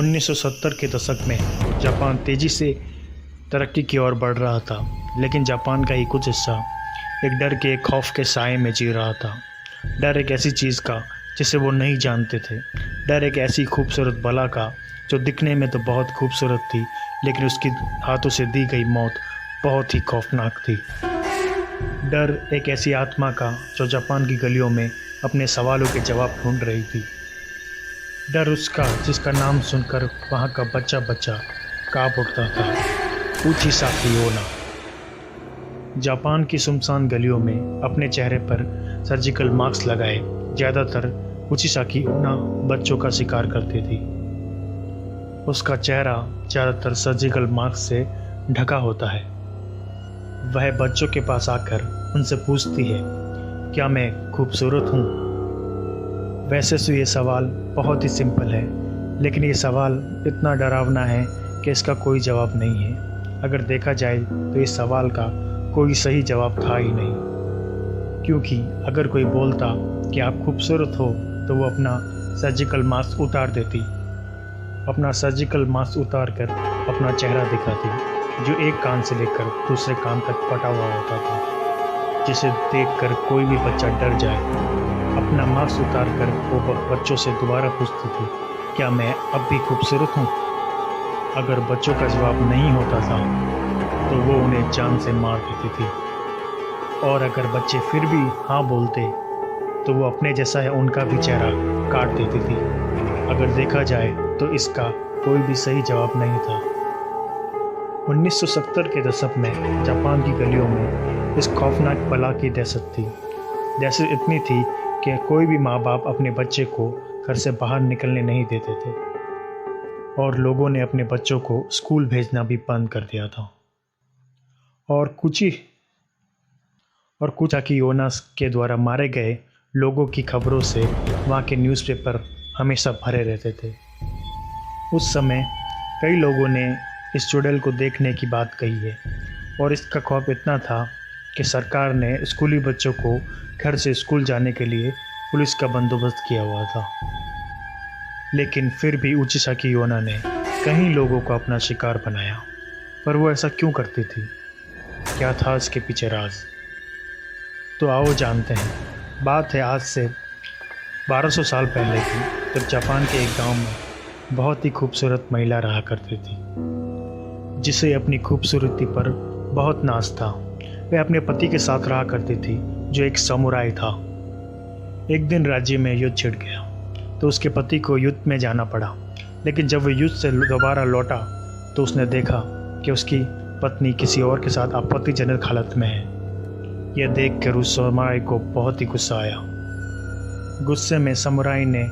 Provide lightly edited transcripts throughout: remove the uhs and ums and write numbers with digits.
1970 के दशक में जापान तेज़ी से तरक्की की ओर बढ़ रहा था, लेकिन जापान का ही कुछ हिस्सा एक डर के, एक खौफ के साए में जी रहा था। डर एक ऐसी चीज़ का जिसे वो नहीं जानते थे। डर एक ऐसी खूबसूरत बला का जो दिखने में तो बहुत खूबसूरत थी, लेकिन उसकी हाथों से दी गई मौत बहुत ही खौफनाक थी। डर एक ऐसी आत्मा का जो जापान की गलियों में अपने सवालों के जवाब ढूंढ रही थी। डर उसका जिसका नाम सुनकर वहाँ का बच्चा बच्चा काँप उठता था, उचिसाकी ओना। जापान की सुनसान गलियों में अपने चेहरे पर सर्जिकल मास्क लगाए ज़्यादातर उचिसाकी ओना बच्चों का शिकार करती थी। उसका चेहरा ज़्यादातर सर्जिकल मास्क से ढका होता है। वह बच्चों के पास आकर उनसे पूछती है, क्या मैं खूबसूरत हूँ? वैसे तो ये सवाल बहुत ही सिंपल है, लेकिन ये सवाल इतना डरावना है कि इसका कोई जवाब नहीं है। अगर देखा जाए तो इस सवाल का कोई सही जवाब था ही नहीं, क्योंकि अगर कोई बोलता कि आप खूबसूरत हो तो वो अपना सर्जिकल मास्क उतार देती। अपना सर्जिकल मास्क उतार कर अपना चेहरा दिखाती, जो एक कान से लेकर दूसरे कान तक फटा हुआ होता था, जिसे देखकर कोई भी बच्चा डर जाए। अपना मास्क उतार कर वो बच्चों से दोबारा पूछती थी, क्या मैं अब भी खूबसूरत हूँ? अगर बच्चों का जवाब नहीं होता था तो वो उन्हें जान से मार देती थी, और अगर बच्चे फिर भी हाँ बोलते तो वो अपने जैसा है उनका भी चेहरा काट देती थी। अगर देखा जाए तो इसका कोई भी सही जवाब नहीं था। 1970 के दशक में जापान की गलियों में इस खौफनाक बला की दहशत थी। दहशत इतनी थी कि कोई भी माँ बाप अपने बच्चे को घर से बाहर निकलने नहीं देते थे, और लोगों ने अपने बच्चों को स्कूल भेजना भी बंद कर दिया था। और उचिसाकी ओना के द्वारा मारे गए लोगों की खबरों से वहाँ के न्यूज़पेपर हमेशा भरे रहते थे। उस समय कई लोगों ने इस चुड़ैल को देखने की बात कही है, और इसका खौफ इतना था कि सरकार ने स्कूली बच्चों को घर से स्कूल जाने के लिए पुलिस का बंदोबस्त किया हुआ था। लेकिन फिर भी उचिसाकी ओना ने कई लोगों को अपना शिकार बनाया। पर वो ऐसा क्यों करती थी? क्या था इसके पीछे राज? तो आओ जानते हैं। बात है आज से 1200 साल पहले की, जब जापान के एक गांव में बहुत ही खूबसूरत महिला रहा करती थी, जिसे अपनी खूबसूरती पर बहुत नाज था। वह अपने पति के साथ रहा करती थी, जो एक समुराई था। एक दिन राज्य में युद्ध छिड़ गया तो उसके पति को युद्ध में जाना पड़ा। लेकिन जब वह युद्ध से दोबारा लौटा तो उसने देखा कि उसकी पत्नी किसी और के साथ आपत्तिजनक हालत में है। यह देखकर उस समुराई को बहुत ही गुस्सा आया। गुस्से में समुराई ने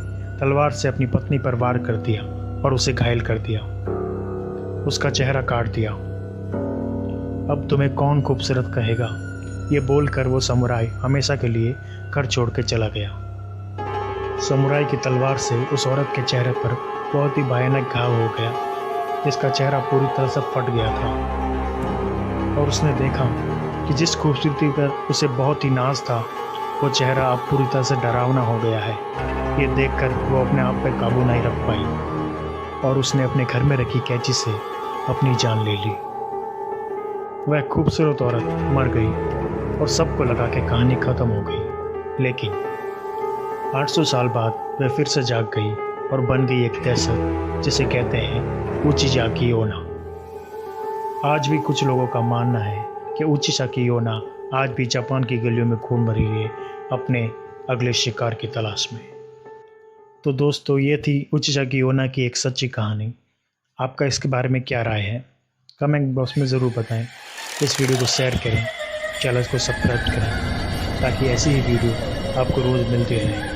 तलवार से अपनी पत्नी पर वार कर दिया और उसे घायल कर दिया, उसका चेहरा काट दिया। अब तुम्हें कौन खूबसूरत कहेगा? ये बोलकर वो समुराई हमेशा के लिए घर छोड़ के चला गया। समुराई की तलवार से उस औरत के चेहरे पर बहुत ही भयानक घाव हो गया, जिसका चेहरा पूरी तरह से फट गया था। और उसने देखा कि जिस खूबसूरती पर उसे बहुत ही नाज था, वो चेहरा अब पूरी तरह से डरावना हो गया है। ये देखकर वो अपने आप पर काबू नहीं रख पाई, और उसने अपने घर में रखी कैंची से अपनी जान ले ली। वह खूबसूरत औरत मर गई और सबको लगा कि कहानी ख़त्म हो गई। लेकिन 800 साल बाद वह फिर से जाग गई और बन गई एक दहशत, जिसे कहते हैं उचिसाकी ओना। आज भी कुछ लोगों का मानना है कि उचिसाकी ओना आज भी जापान की गलियों में घूम रही है अपने अगले शिकार की तलाश में। तो दोस्तों, ये थी उचिसाकी ओना की एक सच्ची कहानी। आपका इसके बारे में क्या राय है? कमेंट बॉक्स में ज़रूर बताएं। इस वीडियो को शेयर करें, चैनल को सब्सक्राइब करें, ताकि ऐसी ही वीडियो आपको रोज़ मिलती रहे।